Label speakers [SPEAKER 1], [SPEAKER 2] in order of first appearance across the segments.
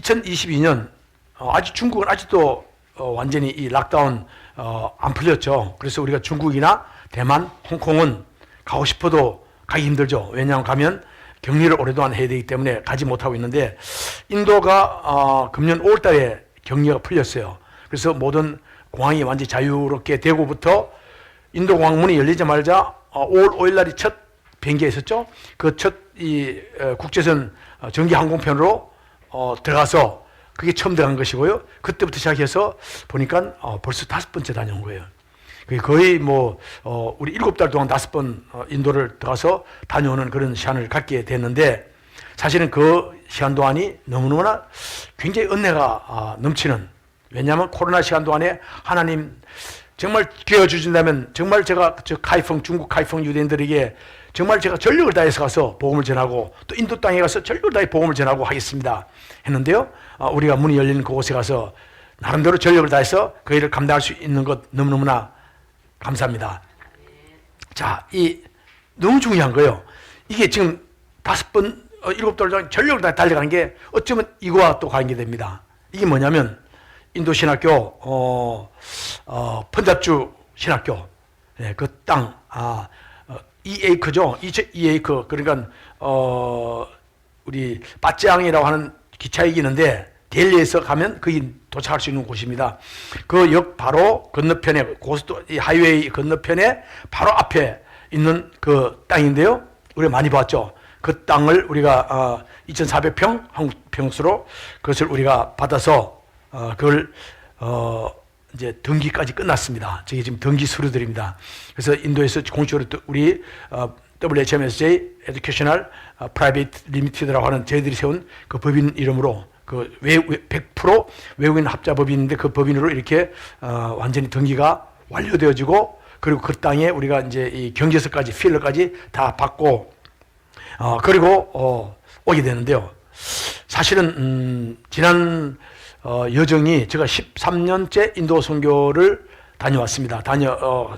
[SPEAKER 1] 2022년 아직 중국은 아직도 완전히 이 락다운 안 풀렸죠. 그래서 우리가 중국이나 대만, 홍콩은 가고 싶어도 가기 힘들죠. 왜냐하면 가면 격리를 오랫동안 해야 되기 때문에 가지 못하고 있는데, 인도가 금년 5월 달에 격리가 풀렸어요. 그래서 모든 공항이 완전히 자유롭게 되고부터 인도 공항문이 열리자마자 5월 5일 날이 첫 비행기가 있었죠. 그 첫 국제선 전기 항공편으로 들어가서 그게 처음 들어간 것이고요. 그때부터 시작해서 보니까 벌써 5번째 다녀온 거예요. 그게 거의 우리 7달 동안 5번 인도를 들어가서 다녀오는 그런 시간을 갖게 됐는데, 사실은 그 시간 동안이 너무너무나 굉장히 은혜가 넘치는, 왜냐하면 코로나 시간 동안에 하나님 정말 기회 주신다면 정말 제가 중국 카이펑 유대인들에게 정말 제가 전력을 다해서 가서 복음을 전하고, 또 인도 땅에 가서 전력을 다해 복음을 전하고 하겠습니다 했는데요. 우리가 문이 열리는 그곳에 가서 나름대로 전력을 다해서 그 일을 감당할 수 있는 것 너무너무나 감사합니다. 자, 너무 중요한 거예요. 이게 지금 5번, 7달 동안 전력을 다해 달려가는 게 어쩌면 이거와 또 관계됩니다. 이게 뭐냐면 인도 신학교, 펀잡주 신학교, 그 땅, 이에이크죠. 이에이크. 그러니까, 우리 빠짱이라고 하는 기차역이 있는데, 델리에서 가면 거기 도착할 수 있는 곳입니다. 그 역 바로 건너편에, 고속도, 이 하이웨이 건너편에 바로 앞에 있는 그 땅인데요. 우리가 많이 봤죠. 그 땅을 우리가, 2,400평, 한국 평수로 그것을 우리가 받아서, 그걸, 이제 등기까지 끝났습니다. 저게 지금 등기 서류들입니다. 그래서 인도에서 공식적으로 우리 WHMSJ Educational Private Limited라고 하는 저희들이 세운 그 법인 이름으로, 그 100% 외국인 합자 법인인데 그 법인으로 이렇게 완전히 등기가 완료되어지고, 그리고 그 땅에 우리가 이제 이 경제서까지 필러까지 다 받고 그리고 오게 되는데요. 사실은 지난 여정이, 제가 13년째 인도 선교를 다녀왔습니다.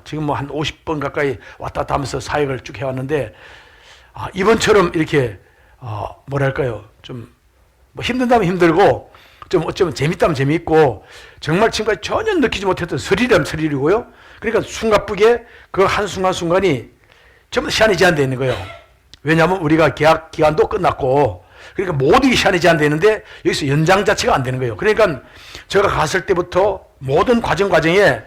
[SPEAKER 1] 지금 한 50번 가까이 왔다 갔다 하면서 사역을 쭉 해왔는데, 이번처럼 이렇게, 뭐랄까요. 좀, 힘든다면 힘들고, 좀 어쩌면 재밌다면 재밌고, 정말 지금까지 전혀 느끼지 못했던 스릴이라면 스릴이고요. 그러니까 숨가쁘게 그 한순간순간이 전부 다 시간이 제한되어 있는 거예요. 왜냐하면 우리가 계약 기간도 끝났고, 그러니까 모든 게 시간이 제한되는데 여기서 연장 자체가 안 되는 거예요. 그러니까 제가 갔을 때부터 모든 과정에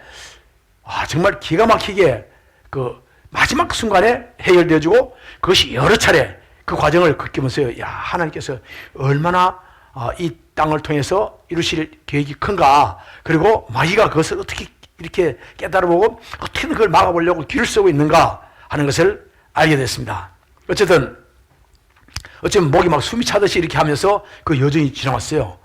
[SPEAKER 1] 정말 기가 막히게 그 마지막 순간에 해결되어지고, 그것이 여러 차례 그 과정을 겪으면서요. 야, 하나님께서 얼마나 이 땅을 통해서 이루실 계획이 큰가, 그리고 마귀가 그것을 어떻게 이렇게 깨달아보고 어떻게든 그걸 막아보려고 길을 쓰고 있는가 하는 것을 알게 됐습니다. 어쩌면 목이 막 숨이 차듯이 이렇게 하면서 그 여정이 지나왔어요.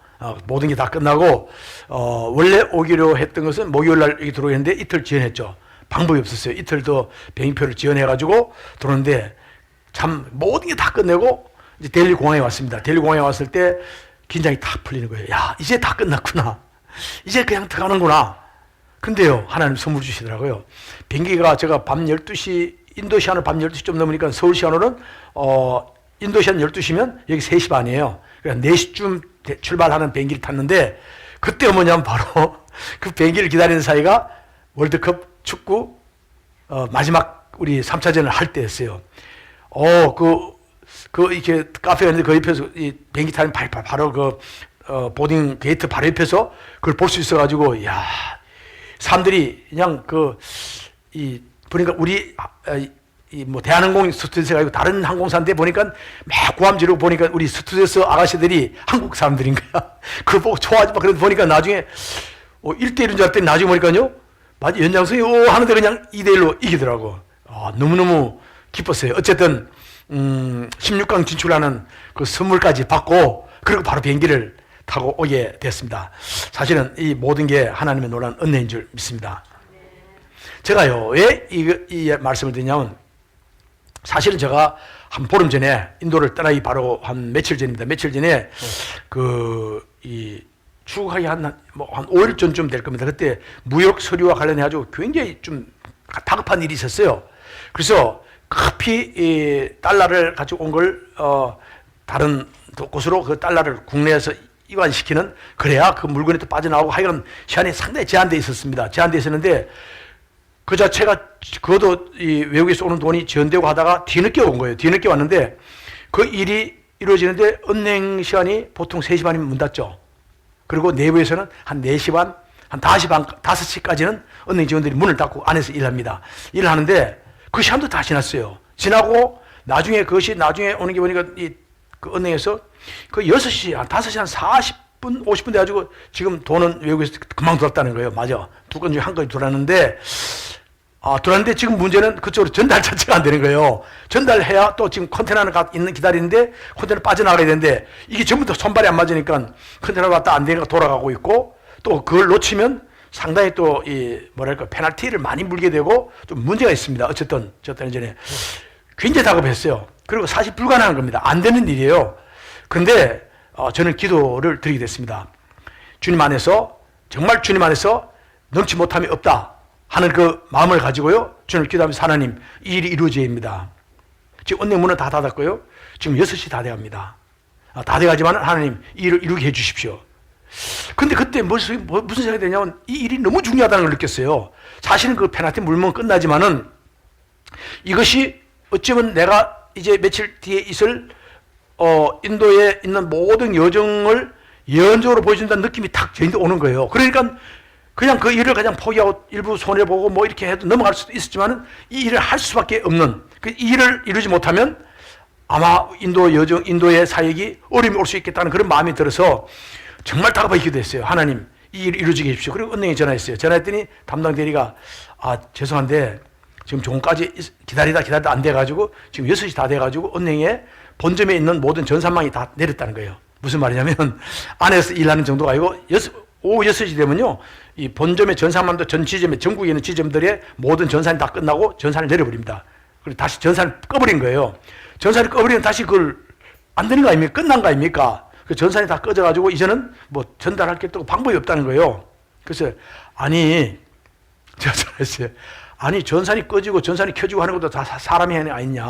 [SPEAKER 1] 모든 게 다 끝나고, 원래 오기로 했던 것은 목요일 날 여기 들어오는데 이틀 지연했죠. 방법이 없었어요. 이틀 더 비행표를 지연해가지고 들어오는데, 참 모든 게 다 끝내고 이제 델리 공항에 왔습니다. 델리 공항에 왔을 때 긴장이 탁 풀리는 거예요. 야, 이제 다 끝났구나. 이제 그냥 들어가는구나. 근데요, 하나님 선물 주시더라고요. 비행기가 제가 밤 12시, 인도 시간으로 밤 12시 좀 넘으니까 서울 시간으로는, 인도 시간 12시면 여기 3시 반이에요. 그러니까 4시쯤 출발하는 비행기를 tas는데, 그때 뭐냐면 바로 그 비행기를 기다리는 사이가 월드컵 축구 마지막 우리 3차전을 할 때였어요. 이렇게 카페가 있는데 그 옆에서 이 비행기 타는 바로 보딩 게이트 바로 옆에서 그걸 볼 수 있어가지고, 야, 사람들이 그냥 보니까 우리 대한항공 스튜디오스가 아니고 다른 항공사인데 보니까 막 고함 지르고, 보니까 우리 스튜디오스 아가씨들이 한국 사람들인 거야. 그걸 보고 좋아하지 마. 그래서 보니까 나중에 1대1인 줄 알았더니 나중에 보니까요, 맞아, 연장선이 하는데 그냥 2대1로 이기더라고. 너무너무 기뻤어요. 어쨌든 16강 진출하는 그 선물까지 받고, 그리고 바로 비행기를 타고 오게 됐습니다. 사실은 이 모든 게 하나님의 놀라운 은혜인 줄 믿습니다. 제가요, 왜 이 말씀을 드리냐면, 사실은 제가 한 보름 전에 인도를 떠나기 바로 한 며칠 전입니다. 며칠 전에 출국하기 한 5일 전쯤 될 겁니다. 그때 무역 서류와 관련해가지고 굉장히 좀 다급한 일이 있었어요. 그래서 급히 이 달러를 가지고 온 걸 다른 곳으로 그 달러를 국내에서 이관시키는, 그래야 그 물건이 또 빠져나오고 하여간 시간이 상당히 제한되어 있었습니다. 제한되어 있었는데 그 자체가 그것도 이 외국에서 오는 돈이 지연되고 하다가 뒤늦게 온 거예요. 뒤늦게 왔는데 그 일이 이루어지는데 은행 시간이 보통 3시 반이면 문 닫죠. 그리고 내부에서는 한 4시 반, 한 5시 반, 5시까지는 은행 직원들이 문을 닫고 안에서 일합니다. 일을 하는데 그 시간도 다 지났어요. 지나고 나중에 그것이 나중에 오는 게 보니까 그 은행에서 그 6시, 한 5시 한 40분, 50분 돼가지고 지금 돈은 외국에서 금방 들어왔다는 거예요. 맞아. 2건 중에 한 건이 들어왔는데, 들어왔는데 지금 문제는 그쪽으로 전달 자체가 안 되는 거예요. 전달해야 또 지금 컨테너는 있는 기다리는데 컨테너 빠져나가야 되는데 이게 전부 다 손발이 안 맞으니까 컨테너가 왔다 안 되니까 돌아가고 있고 또 그걸 놓치면 상당히 또 뭐랄까 페널티를 많이 물게 되고 좀 문제가 있습니다. 어쨌든 전에 굉장히 다급했어요. 그리고 사실 불가능한 겁니다. 안 되는 일이에요. 그런데 저는 기도를 드리게 됐습니다. 주님 안에서 정말 주님 안에서 능치 못함이 없다 하는 그 마음을 가지고요. 주님을 기도하면서 하나님 이 일이 이루어져야 합니다. 지금 은행 문은 다 닫았고요. 지금 6시 다 돼갑니다. 다 돼가지만 하나님 이 일을 이루게 해주십시오. 근데 그때 무슨 생각이 되냐면 이 일이 너무 중요하다는 걸 느꼈어요. 사실은 그 페널티 물면 끝나지만은 이것이 어쩌면 내가 이제 며칠 뒤에 있을 인도에 있는 모든 여정을 예언적으로 보여준다는 느낌이 탁 저한테 오는 거예요. 그러니까 그냥 그 일을 그냥 포기하고 일부 손해보고 뭐 이렇게 해도 넘어갈 수도 있었지만은 이 일을 할 수밖에 없는 이 일을 이루지 못하면 아마 인도의 사역이 어려움이 올 수 있겠다는 그런 마음이 들어서 정말 다급하게 기도했어요. 하나님 이 일을 이루어지게 해주십시오. 그리고 은행에 전화했어요. 전화했더니 담당 대리가 죄송한데 지금 조금까지 기다리다 안 돼가지고 지금 6시 다 돼가지고 은행에 본점에 있는 모든 전산망이 다 내렸다는 거예요. 무슨 말이냐면 안에서 일하는 정도가 아니고 오후 6시 되면요 이 본점의 전산망도 전 지점에 전국에 있는 지점들의 모든 전산이 다 끝나고 전산을 내려버립니다. 그리고 다시 전산을 꺼버린 거예요. 전산을 꺼버리면 다시 그걸 안 되는 거 아닙니까? 끝난 거 아닙니까? 그 전산이 다 꺼져가지고 이제는 뭐 전달할 게 또 방법이 없다는 거예요. 그래서 제가 전화했어요. 아니 전산이 꺼지고 전산이 켜지고 하는 것도 다 사람이 하는 게 아니냐.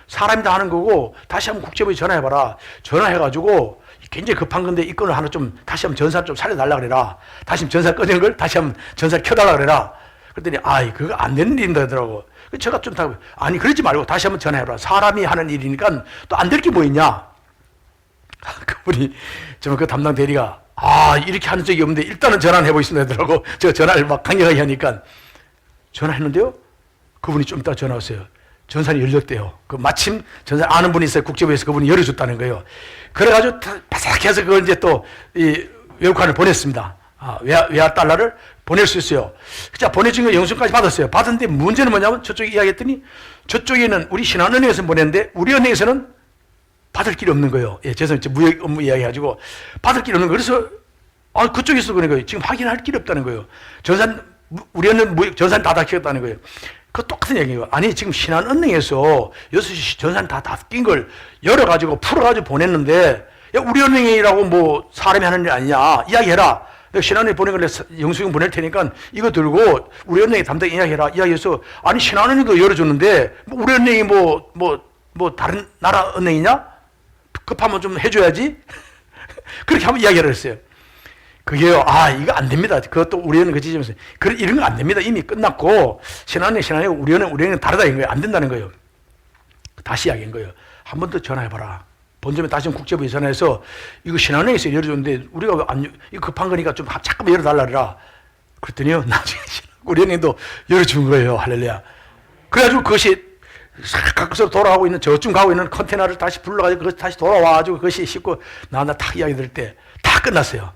[SPEAKER 1] 사람이 다 하는 거고 다시 한번 국제부에 전화해봐라. 전화해가지고 굉장히 급한 건데 이 건을 하나 좀 다시 한번 전산을 좀 살려달라 그래라. 다시 전산 꺼진 걸 다시 한번 전산을 켜달라 그래라. 그랬더니 그거 안 되는 일인다 하더라고. 제가 좀 그러지 말고 다시 한번 전화해봐라. 사람이 하는 일이니까 또 안 될 게 뭐 있냐. 그분이 정말 그 담당 대리가 이렇게 하는 적이 없는데 일단은 전화를 해보겠습니다 하더라고. 제가 전화를 막 강력하게 하니까 전화했는데요. 그분이 좀 이따 전화 왔어요. 전산이 열렸대요. 마침 전산 아는 분이 있어요. 국제부에서 그분이 열어줬다는 거예요. 그래가지고 바삭해서 그걸 이제 또 외국환을 보냈습니다. 외화 달러를 보낼 수 있어요. 자, 보내준 거 영수증까지 받았어요. 받았는데 문제는 뭐냐면 저쪽에 이야기했더니 저쪽에는 우리 신한은행에서 보냈는데 우리 은행에서는 받을 길이 없는 거예요. 죄송해요. 무역 업무 이야기해가지고 받을 길이 없는 거예요. 그래서 그쪽에서 그런 거예요. 지금 확인할 길이 없다는 거예요. 우리는 무역 전산 다 닫혔다는 거예요. 그 똑같은 얘기예요. 아니 지금 신한은행에서 6시 전산 다 닫힌 걸 열어가지고 풀어가지고 보냈는데 야 우리 은행이라고 뭐 사람이 하는 일 아니냐 이야기해라. 내가 신한은행 보낸 걸 영수증 보낼 테니까 이거 들고 우리 은행에 담당 이야기해라. 이야기해서 아니 신한은행도 열어줬는데 우리 은행이 뭐 다른 나라 은행이냐? 급하면 좀 해줘야지. 그렇게 한번 이야기를 했어요. 그게요, 이거 안 됩니다. 그것도 우리는 그 지점에서 이런 거 안 됩니다. 이미 끝났고 신한은행 우리는 다르다 이런 거예요. 안 된다는 거예요. 다시 이야기한 거예요. 한 번 더 전화해봐라. 본점에 다시 국제부에 전화해서 이거 신한은행에서 열어줬는데 우리가 이거 급한 거니까 좀 잠깐만 열어달라 그래라. 그랬더니요, 나중에 우리 은행도 열어준 거예요. 할렐루야. 그래가지고 그것이 각서 돌아가고 있는 저쯤 가고 있는 컨테너를 다시 불러가지고 그것이 다시 돌아와가지고 그것이 싣고 나한테 탁 이야기 들을 때 다 끝났어요.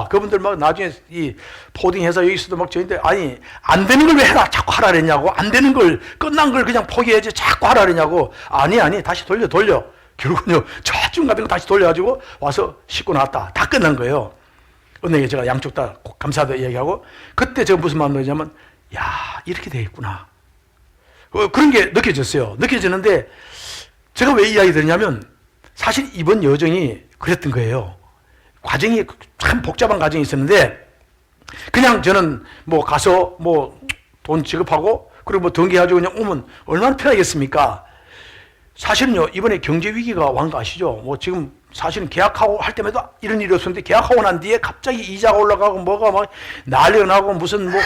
[SPEAKER 1] 그분들 막 나중에 이 포딩 회사 여기서도 막 저희한테 안 되는 걸 왜 해라 자꾸 하라 그랬냐고. 안 되는 걸 끝난 걸 그냥 포기해야지 자꾸 하라 그랬냐고. 아니 다시 돌려 결국은요 저쯤 가지고 다시 돌려가지고 와서 싣고 나왔다. 다 끝난 거예요. 은행에 제가 양쪽 다 감사하다 이야기하고 그때 제가 무슨 마음이 들냐면 이렇게 되겠구나. 그런 게 느껴졌어요. 느껴지는데 제가 왜 이야기 드리냐면 사실 이번 여정이 그랬던 거예요. 과정이 참 복잡한 과정이 있었는데 그냥 저는 뭐 가서 뭐 돈 지급하고 그리고 뭐 등기해가지고 그냥 오면 얼마나 편하겠습니까? 사실은요 이번에 경제 위기가 완 거 아시죠? 뭐 지금 사실은 계약하고 할 때마다 이런 일이 없었는데 계약하고 난 뒤에 갑자기 이자가 올라가고 뭐가 막 난리가 나고 무슨 뭐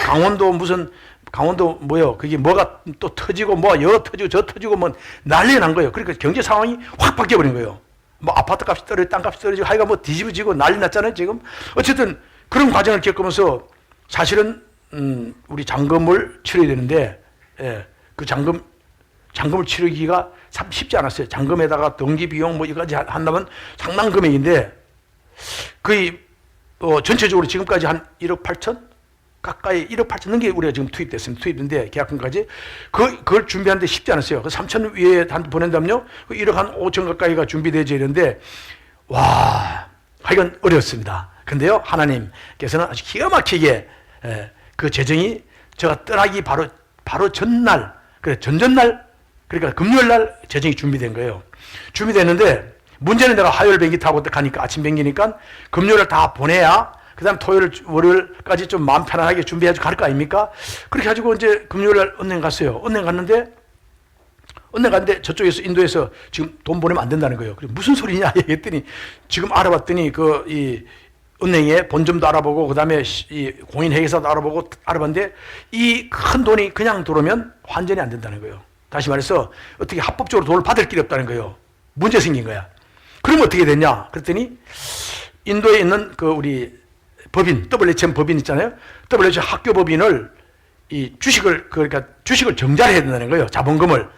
[SPEAKER 1] 강원도 뭐요? 그게 뭐가 또 터지고 뭐 여 터지고 저 터지고 뭐 난리가 난 거예요. 그러니까 경제 상황이 확 바뀌어 버린 거예요. 뭐 아파트 값이 떨어지고 땅값이 떨어지고 하여간 뭐 뒤집어지고 난리 났잖아요, 지금. 어쨌든 그런 과정을 겪으면서 사실은 우리 잔금을 치러야 되는데 그 잔금을 치르기가 참 쉽지 않았어요. 잔금에다가 등기 비용 뭐 이까지 한다면 상당 금액인데 거의 전체적으로 지금까지 한 1억 8천 가까이 1억 8천 넘게 우리가 지금 투입됐습니다. 투입인데 계약금까지 그걸 준비하는데 쉽지 않았어요. 그 3천 위에 한 보낸다면요, 그 1억 한 5천 가까이가 준비되어져 있는데 와, 하여간 어려웠습니다. 근데요, 하나님께서는 아주 기가 막히게 그 재정이 제가 떠나기 바로 전날, 그래 전전날, 그러니까 금요일 날 재정이 준비된 거예요. 준비됐는데 문제는 내가 화요일 비행기 타고 가니까 아침 비행기니까 금요일을 다 보내야 그 다음 토요일, 월요일까지 좀 마음 편안하게 준비해서 갈 거 아닙니까? 그렇게 가지고 이제 금요일 날 은행 갔어요. 은행 갔는데 저쪽에서 인도에서 지금 돈 보내면 안 된다는 거예요. 그래, 무슨 소리냐 얘기했더니 지금 알아봤더니 이 은행의 본점도 알아보고 그 다음에 이 공인회계사도 알아봤는데 이 큰 돈이 그냥 들어오면 환전이 안 된다는 거예요. 다시 말해서 어떻게 합법적으로 돈을 받을 길이 없다는 거예요. 문제 생긴 거야. 그러면 어떻게 됐냐? 그랬더니 인도에 있는 그 우리 법인, WHM 법인 있잖아요. WHM 학교 법인을 이 그러니까 주식을 정자를 해야 된다는 거예요. 자본금을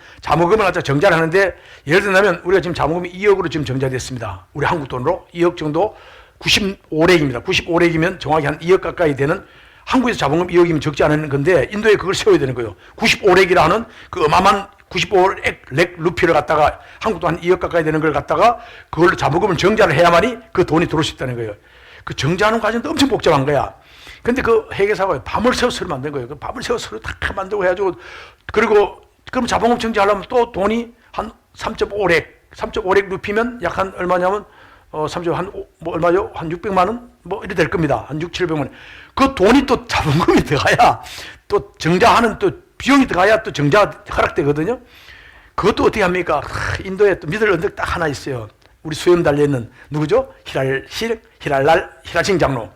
[SPEAKER 1] 갖다 정자를 하는데 예를 들면 우리가 지금 자본금이 2억으로 지금 정자됐습니다. 우리 한국 돈으로 2억 정도 95렉입니다. 95렉이면 정확히 한 2억 가까이 되는 한국에서 자본금 2억이면 적지 않은 건데 인도에 그걸 세워야 되는 거예요. 95렉이라 하는 그 어마어마한 95렉 루피를 갖다가 한국도 한 2억 가까이 되는 걸 갖다가 그걸로 자본금을 정자를 해야만이 그 돈이 들어올 수 있다는 거예요. 그 정자하는 과정도 엄청 복잡한 거야. 근데 그 회계사가 밤을 새워서 만든 거예요. 그 밤을 새워서 다 만들고 해가지고 그리고 그럼 자본금 정자하려면 또 돈이 한 3.5렉 루피면 약 한 얼마냐면 3.5 뭐 얼마죠? 한 600만 원? 뭐 이래 될 겁니다. 한 6, 700만 원. 그 돈이 또 자본금이 들어가야 또 정자하는 또 비용이 들어가야 또 정자가 허락되거든요. 그것도 어떻게 합니까? 인도에 또 믿을 언덕 딱 하나 있어요. 우리 수염 달려있는 누구죠? 히랄싱 장로.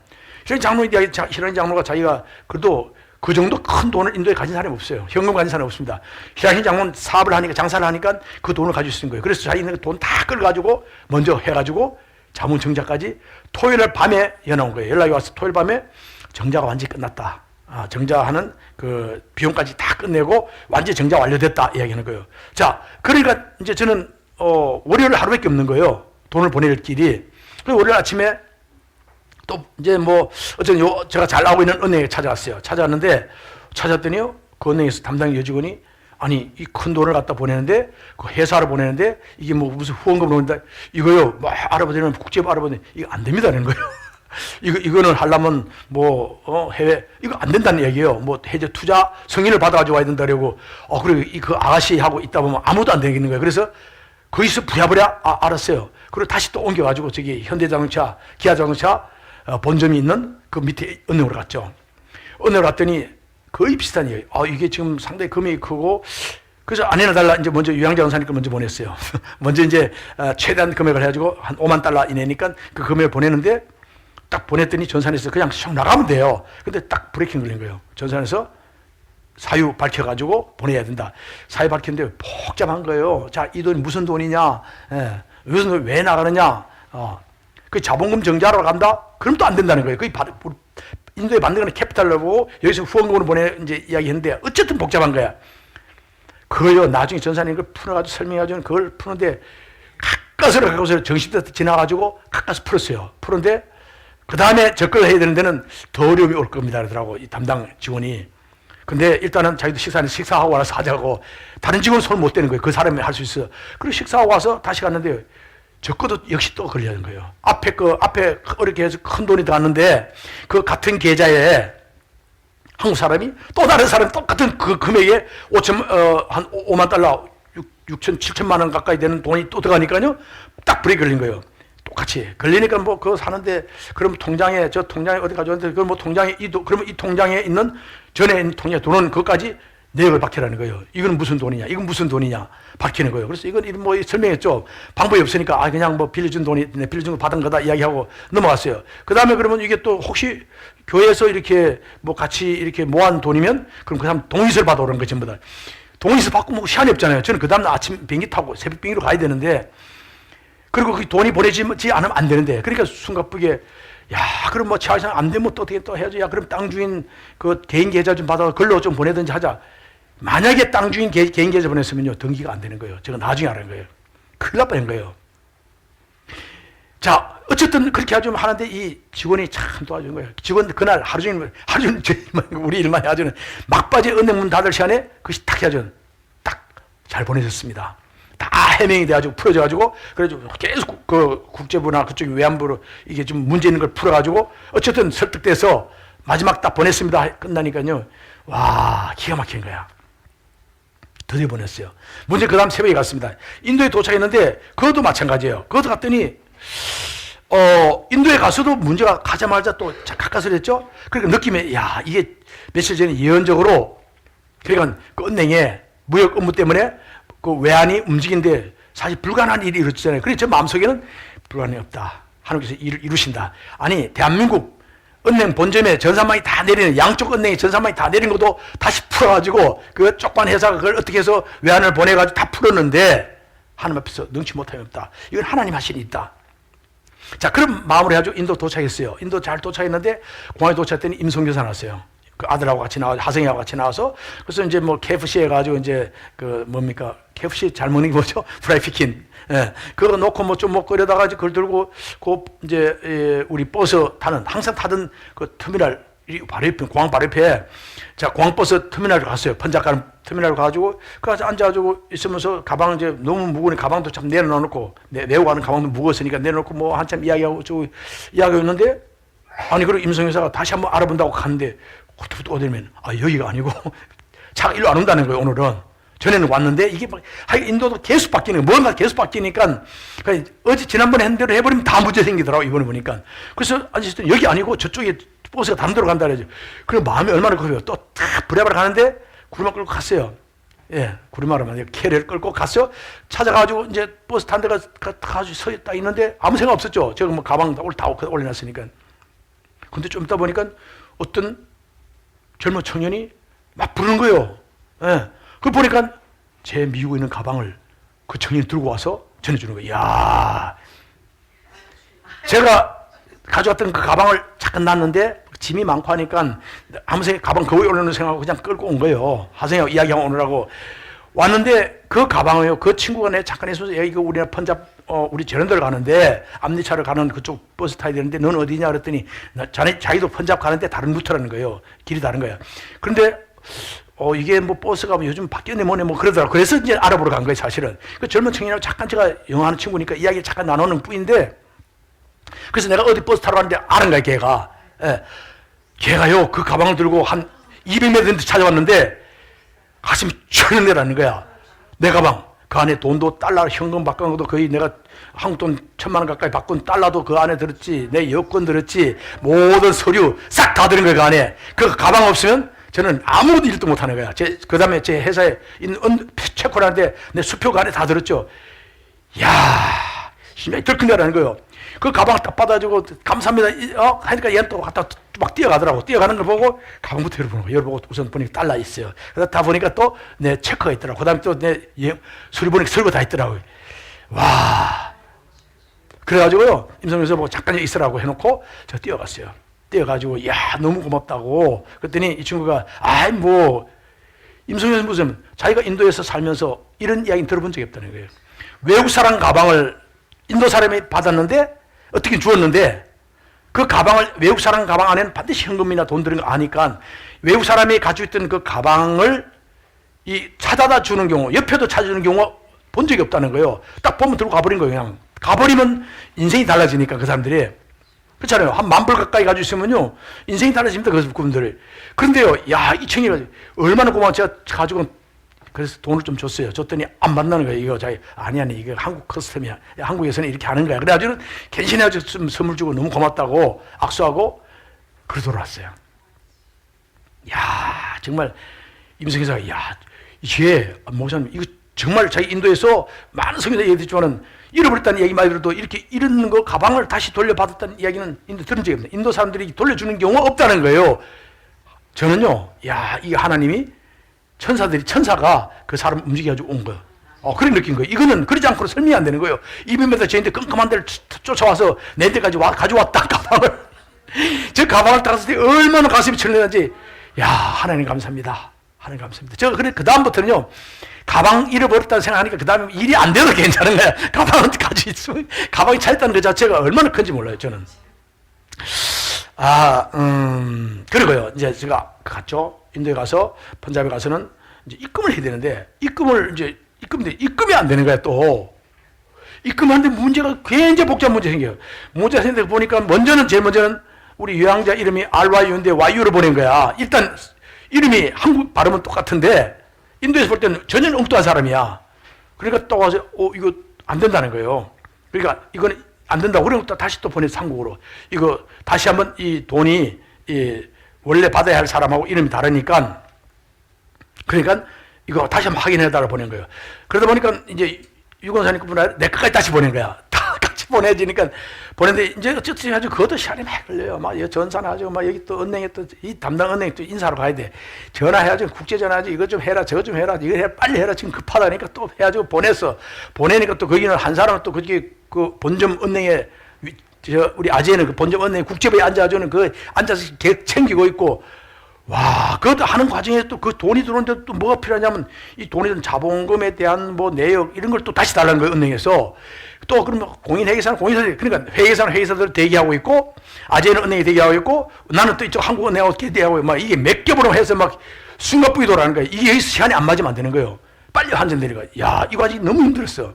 [SPEAKER 1] 히랄싱 장로가 자기가 그래도 그 정도 큰 돈을 인도에 가진 사람이 없어요. 현금 가진 사람이 없습니다. 히랄싱 장로는 사업을 하니까, 장사를 하니까 그 돈을 가지고 있는 거예요. 그래서 자기는 돈 다 끌어가지고 먼저 해가지고 자문 정자까지 토요일 밤에 연락 온 거예요. 연락이 와서 토요일 밤에 정자가 완전히 끝났다. 정자하는 그 비용까지 다 끝내고 완전히 정자 완료됐다 이야기하는 거예요. 자, 그러니까 이제 저는 월요일 하루밖에 없는 거예요. 돈을 보낼 길이. 그래서 월요일 아침에 또 이제 뭐 어쨌든 제가 잘 나오고 있는 은행에 찾아왔어요. 찾았더니요, 그 은행에서 담당 여직원이 아니 이 큰 돈을 갖다 보내는데 그 회사로 보내는데 이게 뭐 무슨 후원금을 보낸다 이거요. 뭐 알아보더니 국제부 알아보더니 이거 안 됩니다는 거예요. 이거는 하려면 뭐 해외 이거 안 된다는 얘기예요. 뭐 해제 투자 승인을 받아가지고 와야 된다고. 그리고 그 아가씨하고 있다 보면 아무도 안 되겠는 거예요. 그래서 거기서 부랴부랴 알았어요. 그리고 다시 또 옮겨가지고 저기 현대자동차, 기아자동차 본점이 있는 그 밑에 은행으로 갔죠. 은행으로 갔더니 거의 비슷한 얘기예요. 이게 지금 상당히 금액이 크고 그래서 안 해놔달라. 이제 먼저 유양자원사니까 먼저 보냈어요. 먼저 이제 최대한 금액을 해가지고 한 5만 달러 이내니까 그 금액을 보내는데 딱 보냈더니 전산에서 그냥 슉 나가면 돼요. 근데 딱 브레이킹 걸린 거예요. 전산에서 사유 밝혀가지고 보내야 된다. 사유 밝혔는데 복잡한 거예요. 자, 이 돈이 무슨 돈이냐? 무슨 돈 왜 나가느냐? 그 자본금 정자로 간다? 그럼 또 안 된다는 거예요. 그게 인도에 만든 거는 캐피탈로 보고 여기서 후원금으로 보내 이제 이야기했는데 어쨌든 복잡한 거야. 그거요. 나중에 전산인 걸 풀어가지고 설명해가지고 그걸 푸는데 가까스로 가까스로 정신도 지나가지고 가까스 풀었어요. 푸는데 그 다음에 접근을 해야 되는 데는 더 어려움이 올 겁니다. 그러더라고 이 담당 직원이. 근데 일단은 자기도 식사하고 와서 하자고 다른 직원은 손을 못 대는 거예요. 그 사람이 할 수 있어. 그리고 식사하고 와서 다시 갔는데 저 것도 역시 또 걸리는 거예요. 앞에 어렵게 해서 큰 돈이 들어갔는데 그 같은 계좌에 한국 사람이 또 다른 사람이 똑같은 그 금액에 한 5만 달러 6천 7천만 원 가까이 되는 돈이 또 들어가니까요. 딱 브레이크 걸린 거예요. 똑같이 걸리니까 뭐 그거 사는데 그럼 통장에 어디 가져왔는데 그럼 뭐 통장에 그러면 이 통장에 있는 전에 있는 통장에 돈은 그것까지 내역을 밝히라는 거예요. 이건 무슨 돈이냐, 이건 무슨 돈이냐 밝히는 거예요. 그래서 이건 뭐 설명했죠. 방법이 없으니까 그냥 뭐 빌려준 돈이 빌려준 거 받은 거다 이야기하고 넘어갔어요. 그 다음에 그러면 이게 또 혹시 교회에서 이렇게 뭐 같이 이렇게 모은 돈이면 그럼 그 사람 동의서를 받아오는 거예요. 전부 다. 동의서 받고 뭐 시간이 없잖아요. 저는 그 다음날 아침 비행기 타고 새벽 비행기로 가야 되는데 그리고 그 돈이 보내지지 않으면 안 되는데 그러니까 숨가쁘게 야, 그럼 뭐 차이상 안 되면 또 어떻게 또 해야지. 야, 그럼 땅 주인 그 개인 계좌 좀 받아서 글로 좀 보내든지 하자. 만약에 땅 주인 개인 계좌 보냈으면요, 등기가 안 되는 거예요. 제가 나중에 알은 거예요. 큰일 날 뻔한 거예요. 자, 어쨌든 그렇게 하는데 이 직원이 참 도와준 거예요. 직원 그날 하루 종일 우리 일만 해야죠. 막바지 은행문 닫을 시간에 그것이 딱 해야죠. 딱 잘 보내셨습니다. 다 해명이 돼가지고 풀어져가지고 그래가지고 계속 그 국제부나 그쪽 외환부로 이게 좀 문제 있는 걸 풀어가지고 어쨌든 설득돼서 마지막 딱 보냈습니다. 끝나니까요. 와, 기가 막힌 거야. 드디어 보냈어요. 문제 그 다음 새벽에 갔습니다. 인도에 도착했는데 그것도 마찬가지예요. 그것도 갔더니 인도에 가서도 문제가 가자마자 또 가까스로 했죠. 그러니까 느낌에 야, 이게 며칠 전에 예언적으로 그러니까 그 은행에 무역 업무 때문에 그 외환이 움직이는데 사실 불가능한 일이 이루어지잖아요. 그래서 제 마음속에는 불가능이 없다. 하나님께서 일을 이루신다. 아니, 대한민국 은행 본점에 전산망이 다 내리는, 양쪽 은행에 전산망이 다 내린 것도 다시 풀어가지고 그 쪽반 회사가 그걸 어떻게 해서 외환을 보내가지고 다 풀었는데 하나님 앞에서 능치 못함이 없다. 이건 하나님 하신이 있다. 자, 그럼 마음으로 해가지고 인도 도착했어요. 인도 잘 도착했는데 공항에 도착했더니 임성교사 나왔어요. 그 아들하고 같이 나와서, 하성이하고 같이 나와서, 그래서 이제 뭐 KFC 해가지고 이제 그 뭡니까? KFC 잘 먹는 게 뭐죠? 프라이피킨. 예. 그거 놓고 뭐 좀 먹고 이러다가 그걸 들고 그 이제 우리 버스 타는, 항상 타던 그 터미널, 바로 옆에, 공항 바로 옆에, 자, 공항버스 터미널을 갔어요. 편작 가는 터미널을 가가지고, 그래서 앉아가지고 있으면서 가방 이제 너무 무거우니 가방도 참 내려놓고, 메고 가는 가방도 무거웠으니까 내려놓고 뭐 한참 이야기하고 있는데, 아니, 그리고 임성 여사가 다시 한번 알아본다고 갔는데, 그때부터 어디면, 여기가 아니고, 차가 일로 안 온다는 거예요, 오늘은. 전에는 왔는데, 이게 막, 인도도 계속 바뀌는 거예요. 뭔가 계속 바뀌니까, 어제 지난번에 한 대로 해버리면 다 문제 생기더라고, 이번에 보니까. 그래서, 아저씨도 여기 아니고 저쪽에 버스가 다른 데로 간다 그러죠. 그럼 마음이 얼마나 급해요. 또 탁 부랴부랴 가는데, 구르마 끌고 갔어요. 예, 구르마라면 캐리어를 끌고 갔어요. 찾아가지고, 이제 버스 탄 데가 가지고 서 있다 있는데, 아무 생각 없었죠. 제가 뭐 가방 다 올려놨으니까. 근데 좀 있다 보니까 어떤 젊은 청년이 막 부르는 거예요. 예. 그걸 보니까 제 미국에 있는 가방을 그 청년이 들고 와서 전해주는 거예요. 이야. 제가 가져왔던 그 가방을 잠깐 놨는데 짐이 많고 하니까 아무 생각, 가방 거기에 올려놓는 생각하고 그냥 끌고 온 거예요. 하생하고 이야기하고 오느라고. 왔는데 그 가방을요, 그 친구가 내 잠깐 있어서 이거 우리나라 펀잡, 우리 저런데를 가는데 암리차를 가는 그쪽 버스 타야 되는데 넌 어디냐 그랬더니 자기도 펀잡 가는데 다른 루트라는 거예요. 길이 다른 거야. 그런데 이게 뭐 버스가 뭐 요즘 바뀌었네 뭐네 뭐 그러더라고. 그래서 이제 알아보러 간 거예요, 사실은. 그 젊은 청년하고 잠깐 제가 영어하는 친구니까 이야기를 잠깐 나누는 뿐인데, 그래서 내가 어디 버스 타러 갔는데 아는 거야, 걔가. 예. 걔가요, 그 가방을 들고 한 200m 찾아왔는데 가슴이 철렁내라는 거야. 내 가방. 그 안에 돈도 달러 현금 바꾼 것도 거의 내가 한국 돈 1,000만 원 가까이 바꾼 달러도 그 안에 들었지. 내 여권 들었지. 모든 서류 싹 다 들은 거야, 그 안에. 그 가방 없으면 저는 아무것도 일도 못 하는 거야. 그 다음에 제 회사에 있는 체코라는데 내 수표 그 안에 다 들었죠. 이야, 심장이 들큰다라는 거예요. 그 가방 딱 받아주고 감사합니다. 하니까 얘는 또 갖다 막 뛰어가더라고. 뛰어가는 걸 보고 가방부터 열어보는 거예요. 열어보고 우선 보니까 달러 있어요. 그래서 다 보니까 또 내 체크가 있더라고. 그 다음에 또 내 서류 보니까 서류가 다 있더라고요. 와. 그래가지고요, 임성에서 보고 잠깐 여기 있으라고 해놓고 저 뛰어갔어요. 뛰어가지고, 야, 너무 고맙다고. 그랬더니 이 친구가, 임성에서 무슨 자기가 인도에서 살면서 이런 이야기 들어본 적이 없다는 거예요. 외국 사람 가방을 인도 사람이 받았는데, 어떻게 주었는데, 그 가방을, 외국 사람 가방 안에는 반드시 현금이나 돈 들은 거 아니까, 외국 사람이 가지고 있던 그 가방을 찾아다 주는 경우, 옆에도 찾아주는 경우 본 적이 없다는 거예요. 딱 보면 들고 가버린 거예요, 그냥. 가버리면 인생이 달라지니까, 그 사람들이. 그렇잖아요. 한 10,000불 가까이 가지고 있으면요, 인생이 달라집니다, 그분들이. 그런데요, 야, 이 청이가 얼마나 고마워. 제가 가지고, 그래서 돈을 좀 줬어요. 줬더니 안 만나는 거예요. 이거 자기, 아니, 이거 한국 커스텀이야. 한국에서는 이렇게 하는 거야. 그래가지고 괜찮아가지고 좀 선물 주고 너무 고맙다고 악수하고 그러 돌아왔어요. 야, 정말 임성기사가 야, 이게 목사님 이거 정말 자기 인도에서 많은 성경에 얘기했지만은 잃어버렸다는 얘기 많이 들어도 이렇게 잃은 거 가방을 다시 돌려받았다는 이야기는 인도 들은 적이 없는데 인도 사람들이 돌려주는 경우가 없다는 거예요. 저는요, 야, 이 하나님이 천사가 그 사람 움직여가지고 온 거예요. 그런 느낀 거예요. 이거는 그러지 않고는 설명이 안 되는 거예요. 200m 저인데 끔끔한 데를 쫓아와서 내 데까지 가져왔다, 가방을. 저 가방을 따라서 얼마나 가슴이 철렁한지, 야, 하나님 감사합니다. 하나님 감사합니다. 제가 그래, 그다음부터는요, 가방 잃어버렸다는 생각하니까 그다음에 일이 안 돼도 괜찮은 거야. 가방은 가지고 있으면, 가방이 차있다는 그 자체가 얼마나 큰지 몰라요, 저는. 그리고요, 이제 제가 갔죠. 인도에 가서, 펀잡에 가서는 이제 입금을 해야 되는데, 입금이 안 되는 거야, 또. 입금하는데 문제가 굉장히 복잡한 문제 생겨요. 문제가 생겨서 보니까 제일 먼저는 우리 요양자 이름이 RYU인데 YU로 보낸 거야. 일단 이름이 한국 발음은 똑같은데 인도에서 볼 때는 전혀 엉뚱한 사람이야. 그러니까 또 와서 이거 안 된다는 거예요. 그러니까 이거는 안 된다고 그러고 또 다시 또 보내서 한국으로. 이거 다시 한번 이 돈이 원래 받아야 할 사람하고 이름이 다르니까 그러니까 이거 다시 한번 확인해달라고 보낸 거예요. 그러다 보니까 이제 유권사님 그분은 내 것까지 다시 보낸 거야. 다 같이 보내지니까 보냈는데 이제 어쨌든 아주 그것도 시간이 많이 걸려요. 막 전산하죠. 막 여기 또 은행에 또 이 담당 은행에 또 인사하러 가야 돼. 전화해야죠. 국제 전화하지. 이거 좀 해라. 저거 좀 해라. 이거 해 빨리 해라. 지금 급하다니까 또 해야죠. 보내니까 또 거기는 한 사람은 또 그게 그 본점 은행에 우리 아재는 그 본점 은행 국제부에 앉아가지고는 그 앉아서 챙기고 있고. 와, 그것도 하는 과정에 또 그 돈이 들어오는데 또 뭐가 필요하냐면 이 돈이 든 자본금에 대한 뭐 내역 이런 걸 또 다시 달라는 거예요, 은행에서. 또 그러면 공인회계사는 그러니까 회계사들 대기하고 있고 아재는 은행에 대기하고 있고 나는 또 이쪽 한국은행하고 대기하고 막 이게 몇 겹으로 해서 막 숨가쁘게 돌아가는 거예요. 이게 여기서 시간이 안 맞으면 안 되는 거예요. 빨리 환전 내려가. 야, 이 과정이 너무 힘들었어.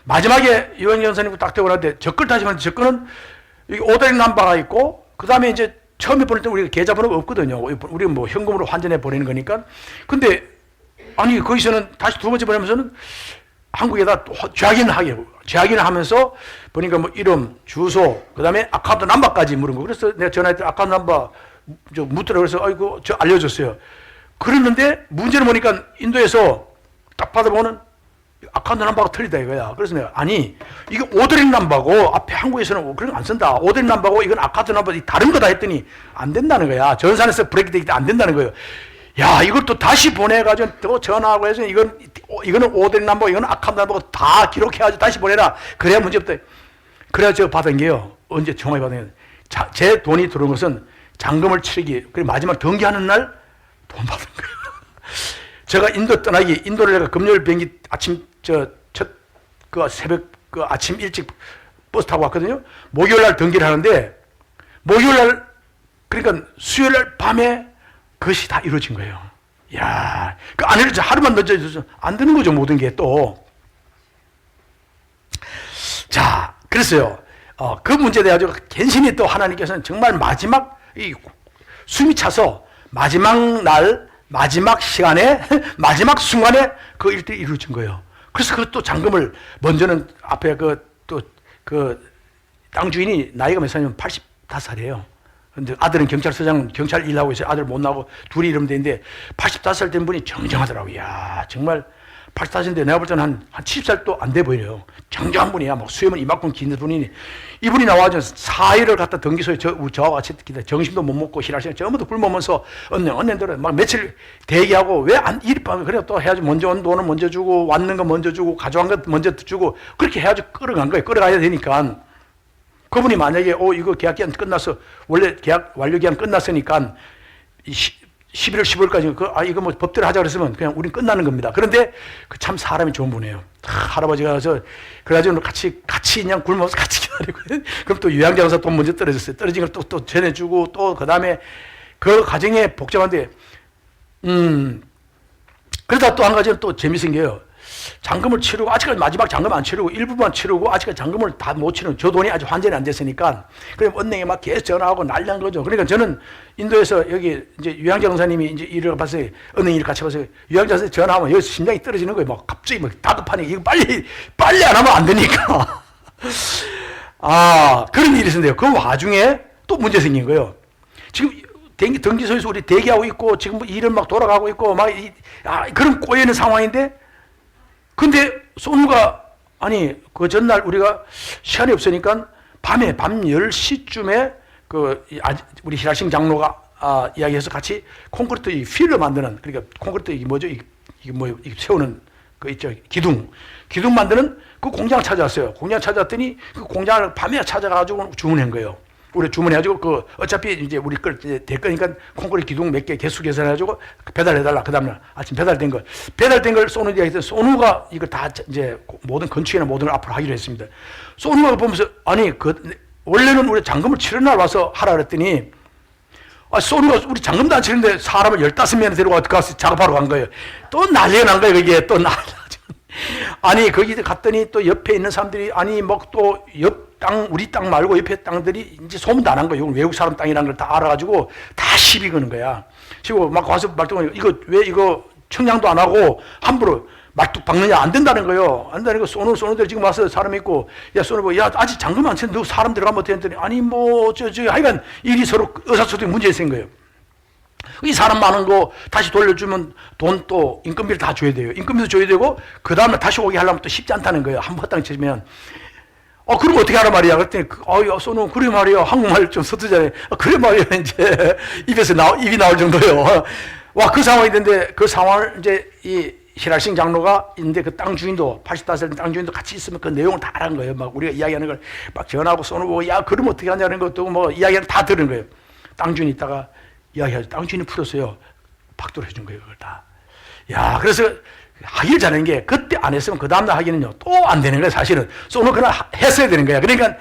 [SPEAKER 1] 마지막에 유영 전사님과 딱 되고 나는데 접근 다시 하는데 접근은 여기 오더링 넘버가 있고 그 다음에 이제 처음에 보낼 때 우리가 계좌번호가 없거든요. 우리는 뭐 현금으로 환전해 보내는 거니까. 근데 아니 거기서는 다시 두 번째 보내면서는 한국에다 재확인을 하면서 보니까 뭐 이름, 주소, 그 다음에 아카운트 넘버까지 물은 거. 그래서 내가 전화했더니 아카운트 넘버 묻더라. 그래서 아이고 저 알려줬어요. 그랬는데 문제는 보니까 인도에서 딱 받아보는 아카운트 넘버가 틀리다 이거야. 그래서 내가 아니 이게 오더링 넘버고 앞에 한국에서는 그런 거 안 쓴다. 오더링 넘버고 이건 아카운트 넘버 다른 거다 했더니 안 된다는 거야. 전산에서 브레이크 되기 때문에 안 된다는 거예요. 야, 이걸 또 다시 보내가지고 또 전화하고 해서 이거는 오더링 넘버, 이거는 아카운트 넘버고 다 기록해가지고 다시 보내라. 그래야 문제 없다. 그래야 제가 받은 게요. 언제 정확히 받은 게 제 돈이 들어온 것은 잔금을 치르기, 그리고 마지막 등기하는 날 돈 받은 거예요. 제가 인도를 내가 금요일 비행기 아침 새벽 아침 일찍 버스 타고 왔거든요. 목요일 날 등기를 하는데 목요일 날 그러니까 수요일 날 밤에 그것이 다 이루어진 거예요. 야, 그 안 이루어져 하루만 늦어져서 안 되는 거죠 모든 게 또. 자, 그랬어요. 그 문제에 대해 가지고 괜시히 또 하나님께서는 정말 마지막 숨이 차서 마지막 날, 마지막 시간에, 마지막 순간에 그 일들이 이루어진 거예요. 그래서 그것도 잔금을 먼저는 앞에 땅 주인이 나이가 몇 살이면 85살이에요. 근데 아들은 경찰 일하고 있어요. 아들 못 나고 둘이 이러면 되는데 85살 된 분이 정정하더라고요. 야, 정말 85인데 내가 볼 때는 한 70살도 안 돼 보여요. 정정한 분이야. 막 수염은 이만큼 긴 분이니 이분이 나와서 4일을 갖다 등기소에 저와 같이 기다 정신도 못 먹고 일할 시간 전부 다 굶으면서 언행들은 막 며칠 대기하고 왜 안 이리 빠면 그래 또 해야지. 먼저 온 돈은 먼저 주고 왔는 거 먼저 주고 가져간 거 먼저 주고 그렇게 해야지 끌어간 거예요. 끌어가야 되니까. 그분이 만약에 이거 계약기한 끝났어. 원래 계약 완료기한 끝났으니까 11월 15일까지 이거 뭐 법대로 하자 그랬으면 그냥 우린 끝나는 겁니다. 그런데 참 사람이 좋은 분이에요. 할아버지가 가서 그래가지고 같이 그냥 굶어서 같이 기다리고 그럼 또 요양장사 돈 먼저 떨어졌어요. 떨어진 걸 또 전해주고 또 그 다음에 그 과정에 복잡한데 그러다 또 한 가지는 또 재밌은 게요. 잔금을 치르고 아직까지 마지막 잔금 안 치르고 일부만 치르고 아직까지 잔금을 다 못 치르는 저 돈이 아직 환전이 안 됐으니까 그럼 은행에 막 계속 전화하고 난리난 거죠. 그러니까 저는 인도에서 여기 이제 유양장사님이 이제 일을 봤어요. 은행 일 같이 봐서 유양장사 전화하면 여기서 심장이 떨어지는 거예요. 막 갑자기 막 다급하니 이거 빨리 안 하면 안 되니까. 그런 일이 있었는데요. 그 와중에 또 문제 생긴 거예요. 지금 등기소에서 우리 대기하고 있고 지금 뭐 일은 막 돌아가고 있고 막 그런 꼬여있는 상황인데 근데 소누가 아니 그 전날 우리가 시간이 없으니까 밤에 밤 10시쯤에 우리 히라싱 장로가 이야기해서 같이 콘크리트 휠을 만드는 그러니까 콘크리트 이게 뭐죠? 이게 세우는 그 있죠. 기둥 만드는 그 공장을 찾아왔어요. 공장 찾아왔더니 그 공장을 밤에 찾아가지고 주문한 거예요. 우리 주문해가지고 어차피 이제 우리 걸 될 거니까 콘크리트 기둥 몇 개 개수 계산해가지고 배달해달라. 그 다음날 아침 배달된 걸 소누가 했더니 소누가 이거 다 이제 모든 건축이나 모든 걸 앞으로 하기로 했습니다. 소누가 보면서 아니 원래는 우리 잔금을 치른 날 와서 하라 그랬더니 소누가 우리 잔금도 안 치는데 사람을 15명을 데리고 가서 작업하러 간 거예요. 또 난리가 난 거예요. 그게 또 아니 거기 갔더니 또 옆에 있는 사람들이 아니 뭐 또 우리 땅 말고 옆에 땅들이 이제 소문도 안 한 거예요. 외국 사람 땅이라는 걸 다 알아가지고 다 시비 거는 거야. 그리고 막 와서 말동하니 이거 왜 이거 청량도 안 하고 함부로 말뚝 박느냐 안 된다는 거예요. 안 된다는 거 소누들 지금 와서 사람 있고 야 소누 뭐 야 아직 잔금 안 쳤는데 너 사람 들어가면 어떻게 했더니 아니 뭐 하여간 일이 서로 의사소통이 문제가 생긴 거예요. 이 사람 많은 거 다시 돌려주면 돈 또 인건비를 다 줘야 돼요. 인건비도 줘야 되고 그 다음에 다시 오게 하려면 또 쉽지 않다는 거예요. 한 번 헛땅 치면 그럼 어떻게 하라 말이야. 그랬더니 소누 그래 말이야. 한국말 좀 서투잖아요. 그래 말이야. 이제 입이 나올 정도요. 와 그 상황이 있는데 그 상황을 이제 이 히라싱 장로가 있는데 그 땅 주인도 85살 땅 주인도 같이 있으면 그 내용을 다 알은 거예요. 막 우리가 이야기하는 걸 막 전하고 소누 보고 야 그럼 어떻게 하냐는 것도 뭐 이야기를 다 들은 거예요. 땅 주인 있다가 이야기하죠. 땅 주인이 풀었어요. 박도를 해준 거예요. 그걸 다. 야 그래서 하기를 잘하는 게 그때 안 했으면 그 다음날 하기는요 또 안 되는 거예요. 사실은 소누 그냥 했어야 되는 거야. 그러니까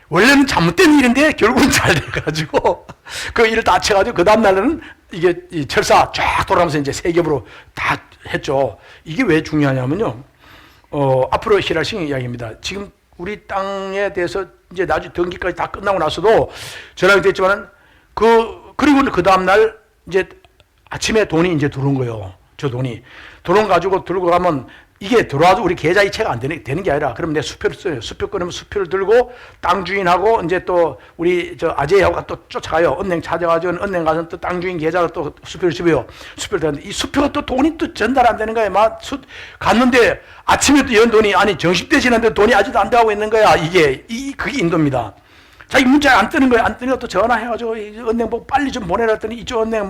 [SPEAKER 1] 원래는 잘못된 일인데 결국은 잘 돼가지고 그 일을 다 쳐가지고 그 다음날은 이게 이 철사 쫙 돌아가면서 이제 세 겹으로 다 했죠. 이게 왜 중요하냐면요. 앞으로 히라싱의 이야기입니다. 지금 우리 땅에 대해서 이제 나중에 등기까지 다 끝나고 나서도 전화가 됐지만은 그리고 그 다음날 이제 아침에 돈이 이제 들어온 거예요. 저 돈이. 돈 가지고 들고 가면 이게 들어와도 우리 계좌 이체가 안 되는 게 아니라 그럼 내 수표를 써요. 수표 끊으면 수표를 들고 땅 주인하고 이제 또 우리 아재하고 또 쫓아가요. 은행 찾아가지고 은행 가서 또 땅 주인 계좌로 또 수표를 집어요. 수표를 들었는데 이 수표가 또 돈이 또 전달 안 되는 거예요. 갔는데 아침에 또 연 돈이 아니 정식대 지났는데 돈이 아직도 안 돼가고 있는 거야. 그게 인도입니다. 자기 문자가 안 뜨는 거예요. 안 뜨니까 또 전화해가지고 은행 뭐 빨리 좀 보내라 했더니 이쪽 은행